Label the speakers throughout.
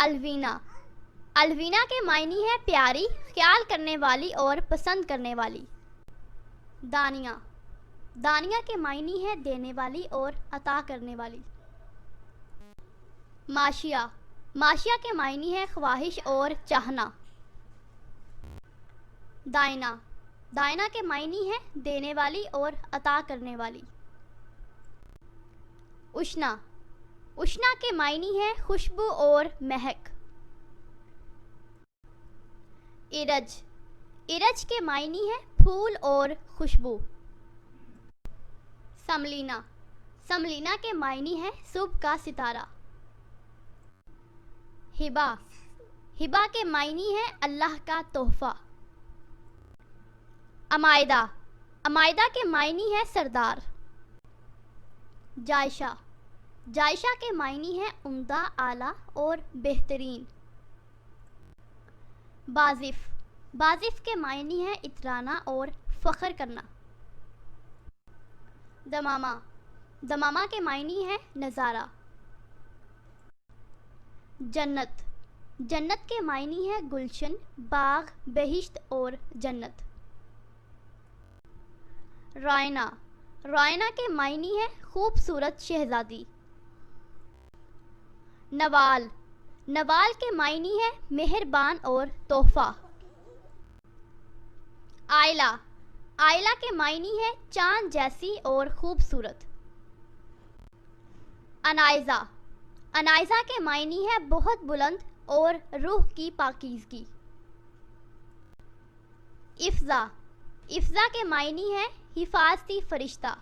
Speaker 1: Alvina, Alvina کے معنی ہے پیاری، خیال کرنے والی اور پسند کرنے والی۔ دانیہ، دانیہ کے معنی ہے دینے والی اور عطا کرنے والی۔ ماشیہ، ماشیہ کے معنی ہے خواہش اور چاہنا۔ دائنا، دائنا کے معنی ہے دینے والی اور عطا کرنے والی۔ اشنا، اشنا کے معنی ہے خوشبو اور مہک۔ ارج، ارج کے معنی ہے پھول اور خوشبو۔ سملینا، سملینا کے معنی ہے صبح کا ستارہ۔ ہبا، ہبا کے معنی ہے اللہ کا تحفہ۔ عمائدہ، عمائدہ کے معنی ہے سردار۔ جائشہ، جائشہ کے معنی ہے عمدہ، اعلیٰ اور بہترین۔ بازف، بازف کے معنی ہے اترانا اور فخر کرنا۔ دمامہ، دمامہ کے معنی ہے نظارہ۔ جنت، جنت کے معنی ہے گلشن، باغ، بہشت اور جنت۔ رائنا، رائنا کے معنی ہے خوبصورت شہزادی۔ نوال، نوال کے معنی ہے مہربان اور تحفہ۔ آئلہ، آئلہ کے معنی ہے چاند جیسی اور خوبصورت۔ انائزہ، انائزہ کے معنی ہے بہت بلند اور روح کی پاکیزگی۔ افضا، افضا کے معنی ہے حفاظتی فرشتہ۔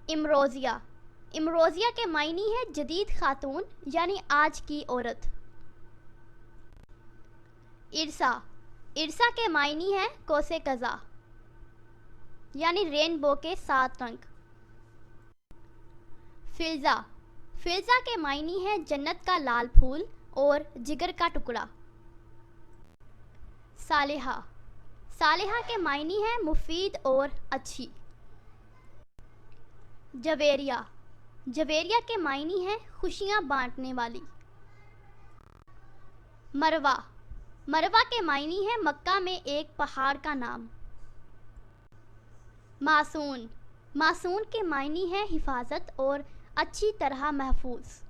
Speaker 1: امروزیہ، امروزیہ کے معنی ہے جدید خاتون یعنی آج کی عورت۔ ارسا، ارسا کے معنی ہے قوس قزح یعنی رینبو کے 7 رنگ۔ فلزا، فلزا کے معنی ہے جنت کا لال پھول اور جگر کا ٹکڑا۔ صالحہ، صالحہ کے معنی ہے مفید اور اچھی۔ جویریہ، جویریہ کے معنی ہے خوشیاں بانٹنے والی۔ مروہ، مروہ کے معنی ہے مکہ میں ایک پہاڑ کا نام۔ معصون، معصون کے معنی ہے حفاظت اور اچھی طرح محفوظ۔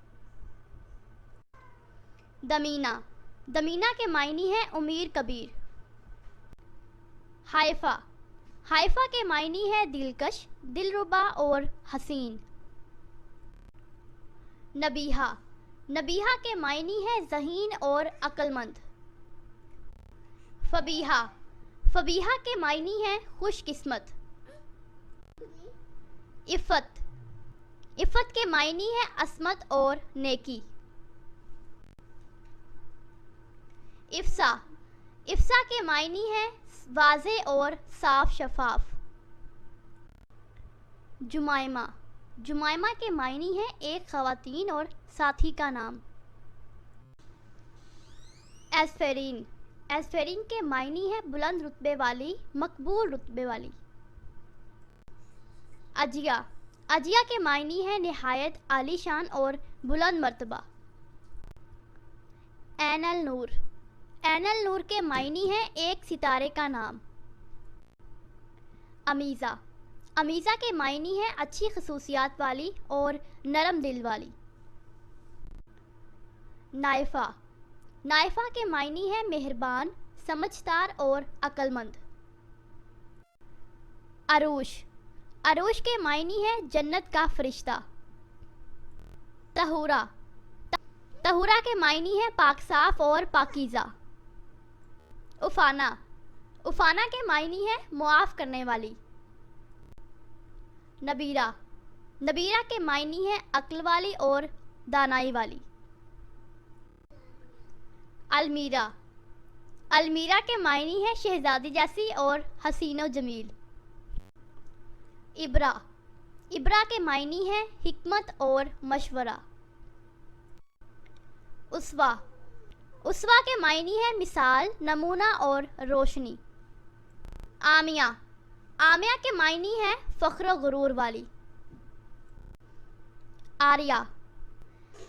Speaker 1: دمینہ، دمینہ کے معنی ہے امیر کبیر۔ ہائفہ، ہائفہ کے معنی ہے دلکش، دلربا اور حسین۔ نبیہہ، نبیہہ کے معنی ہے ذہین اور عقل مند۔ فبیہہ، فبیہہ کے معنی ہے خوش قسمت۔ عفت، عفت کے معنی ہے عصمت اور نیکی۔ افصاح، افصاح کے معنی ہے واضح اور صاف شفاف۔ جمائمہ، جمائمہ کے معنی ہے ایک خواتین اور ساتھی کا نام۔ ایسفرین، ایسفرین کے معنی ہے بلند رتبے والی، مقبول رتبے والی۔ عجیہ، عجیہ کے معنی ہے نہایت عالی شان اور بلند مرتبہ۔ عین النور، عین النور کے معنی ہے ایک ستارے کا نام۔ امیزہ، امیزہ کے معنی ہے اچھی خصوصیات والی اور نرم دل والی۔ نائفہ، نائفہ کے معنی ہے مہربان، سمجھدار اور عقل مند۔ عروش، عروش کے معنی ہے جنت کا فرشتہ۔ طہورہ، طہورہ کے معنی ہے پاک صاف اور پاکیزہ۔ افانہ، افانہ کے معنی ہے معاف کرنے والی۔ نبیرہ، نبیرہ کے معنی ہے عقل والی اور دانائی والی۔ المیرہ، المیرہ کے معنی ہے شہزادی جیسی اور حسین و جمیل۔ ابرہ، ابرہ کے معنی ہے حکمت اور مشورہ۔ اسوہ، اسوہ کے معنی ہے مثال، نمونہ اور روشنی۔ عامیہ، عامیہ کے معنی ہے فخر و غرور والی۔ آریہ،